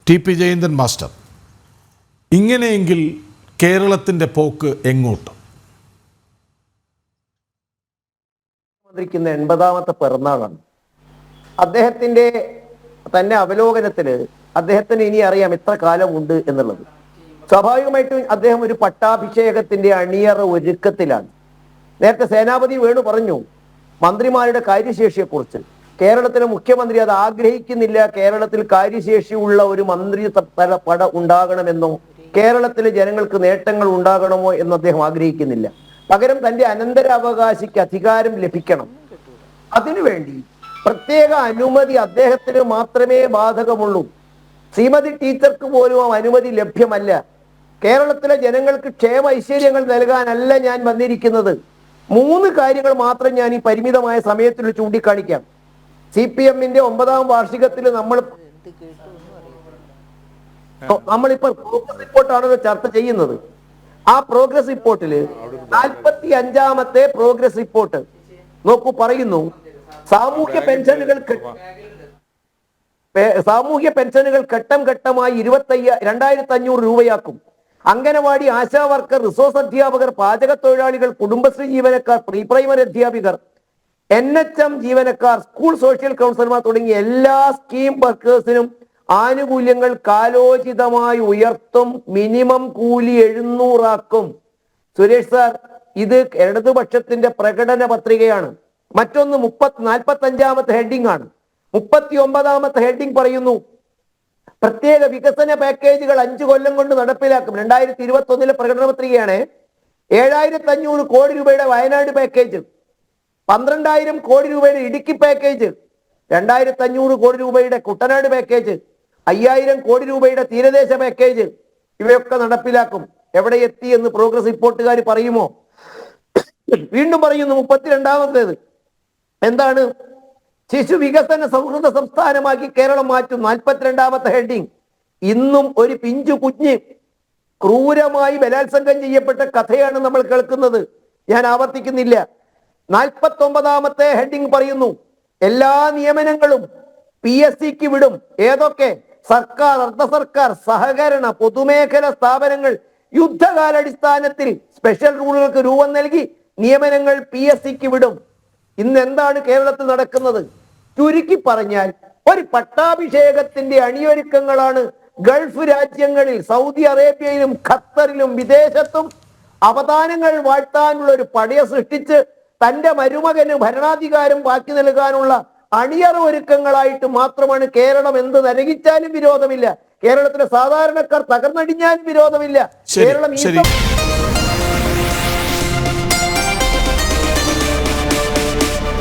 TP. Jayanthan master, ഇങ്ങനെയെങ്കിൽ കേരളത്തിൻ്റെ പോക്ക് എങ്ങോട്ട്? മന്ത്രിക്കുന്ന 80ാമത്തെ പിറന്നാളാണ്. അദ്ദേഹത്തിൻ്റെ തന്നെ അവലോകനത്തിൽ അദ്ദേഹത്തിന് ഇനി അറിയാം എത്ര കാലം ഉണ്ട് എന്നുള്ളത്. സ്വാഭാവികമായിട്ടും അദ്ദേഹം ഒരു പട്ടാഭിഷേകത്തിന്റെ അണിയറ ഒരുക്കത്തിലാണ്. നേരത്തെ സേനാപതി വേണു പറഞ്ഞു മന്ത്രിമാരുടെ കാര്യശേഷിയെക്കുറിച്ച്. കേരളത്തിലെ മുഖ്യമന്ത്രി അത് ആഗ്രഹിക്കുന്നില്ല. കേരളത്തിൽ കാര്യശേഷിയുള്ള ഒരു മന്ത്രി പട ഉണ്ടാകണമെന്നോ കേരളത്തിലെ ജനങ്ങൾക്ക് നേട്ടങ്ങൾ ഉണ്ടാകണമോ എന്ന് അദ്ദേഹം ആഗ്രഹിക്കുന്നില്ല. പകരം തന്റെ അനന്തരാവകാശിക്ക് അധികാരം ലഭിക്കണം. അതിനുവേണ്ടി പ്രത്യേക അനുമതി അദ്ദേഹത്തിന് മാത്രമേ ബാധകമുള്ളൂ. ശ്രീമതി ടീച്ചർക്ക് പോലും ആ അനുമതി ലഭ്യമല്ല. കേരളത്തിലെ ജനങ്ങൾക്ക് ക്ഷേമ ഐശ്വര്യങ്ങൾ നൽകാനല്ല ഞാൻ വന്നിരിക്കുന്നത്. 3 കാര്യങ്ങൾ മാത്രം ഞാൻ ഈ പരിമിതമായ സമയത്തിൽ ചൂണ്ടിക്കാണിക്കാം. CPM-ന്റെ 9ാം വാർഷികത്തിൽ നമ്മളിപ്പോൾ പ്രോഗ്രസ് റിപ്പോർട്ടാണല്ലോ ചർച്ച ചെയ്യുന്നത്. ആ പ്രോഗ്രസ് റിപ്പോർട്ടിൽ 45ാമത്തെ പ്രോഗ്രസ് റിപ്പോർട്ട് നോക്കൂ, പറയുന്നു സാമൂഹ്യ പെൻഷനുകൾ ഘട്ടം ഘട്ടമായി 2500 രൂപയാക്കും. അംഗനവാടി, ആശാ വർക്കർ, റിസോഴ്സ് അധ്യാപകർ, പാചക തൊഴിലാളികൾ, കുടുംബശ്രീ ജീവനക്കാർ, പ്രീ പ്രൈമറി അധ്യാപകർ, NHM ജീവനക്കാർ, സ്കൂൾ സോഷ്യൽ കൗൺസിലർമാർ തുടങ്ങിയ എല്ലാ സ്കീം വർക്കേഴ്സിനും ആനുകൂല്യങ്ങൾ കാലോചിതമായി ഉയർത്തും. മിനിമം കൂലി 700 ആക്കും. സുരേഷ് സാർ, ഇത് ഇടതുപക്ഷത്തിന്റെ പ്രകടന പത്രികയാണ്. മറ്റൊന്ന് 45ാമത്തെ ഹെഡിംഗ് ആണ്. 39ാമത്തെ ഹെഡിംഗ് പറയുന്നു പ്രത്യേക വികസന പാക്കേജുകൾ 5 കൊല്ലം കൊണ്ട് നടപ്പിലാക്കും. 2021 പ്രകടന പത്രികയാണ്. 7500 കോടി രൂപയുടെ വയനാട് പാക്കേജ്, 12000 കോടി രൂപയുടെ ഇടുക്കി പാക്കേജ്, 2500 കോടി രൂപയുടെ കുട്ടനാട് പാക്കേജ്, 5000 കോടി രൂപയുടെ തീരദേശ പാക്കേജ്, ഇവയൊക്കെ നടപ്പിലാക്കും. എവിടെ എത്തി എന്ന് പ്രോഗ്രസ് റിപ്പോർട്ടുകാർ പറയുമോ? വീണ്ടും പറയുന്നു 32ാമത്തേത് എന്താണ്? ശിശു വികസന സൗഹൃദ സംസ്ഥാനമാക്കി കേരളം മാറ്റും. 42ാമത്തെ ഹെഡിങ്. ഇന്നും ഒരു പിഞ്ചു കുഞ്ഞ് ക്രൂരമായി ബലാത്സംഗം ചെയ്യപ്പെട്ട കഥയാണ് നമ്മൾ കേൾക്കുന്നത്. ഞാൻ ആവർത്തിക്കുന്നില്ല. 49ാമത്തെ ഹെഡിങ് പറയുന്നു എല്ലാ നിയമനങ്ങളും PSCക്ക് വിടും. ഏതൊക്കെ? സർക്കാർ, അർദ്ധ സർക്കാർ, സഹകരണ, പൊതുമേഖല സ്ഥാപനങ്ങൾ യുദ്ധകാലാടിസ്ഥാനത്തിൽ സ്പെഷ്യൽ റൂളുകൾക്ക് രൂപം നൽകി നിയമനങ്ങൾ PSCക്ക് വിടും. ഇന്ന് എന്താണ് കേരളത്തിൽ നടക്കുന്നത്? ചുരുക്കി പറഞ്ഞാൽ ഒരു പട്ടാഭിഷേകത്തിന്റെ അണിയൊരുക്കങ്ങളാണ് ഗൾഫ് രാജ്യങ്ങളിൽ, സൗദി അറേബ്യയിലും ഖത്തറിലും വിദേശത്തും അവതാരങ്ങൾ വാഴ്ത്താനുള്ള ഒരു പടയെ സൃഷ്ടിച്ച് തന്റെ മരുമകന് ഭരണാധികാരം ബാക്കി നൽകാനുള്ള അണിയറ ഒരുക്കങ്ങളായിട്ട് മാത്രമാണ് കേരളം. എന്ത് നരകിച്ചാലും വിരോധമില്ല. കേരളത്തിലെ സാധാരണക്കാർ തകർന്നടിഞ്ഞാലും വിരോധമില്ല. കേരളം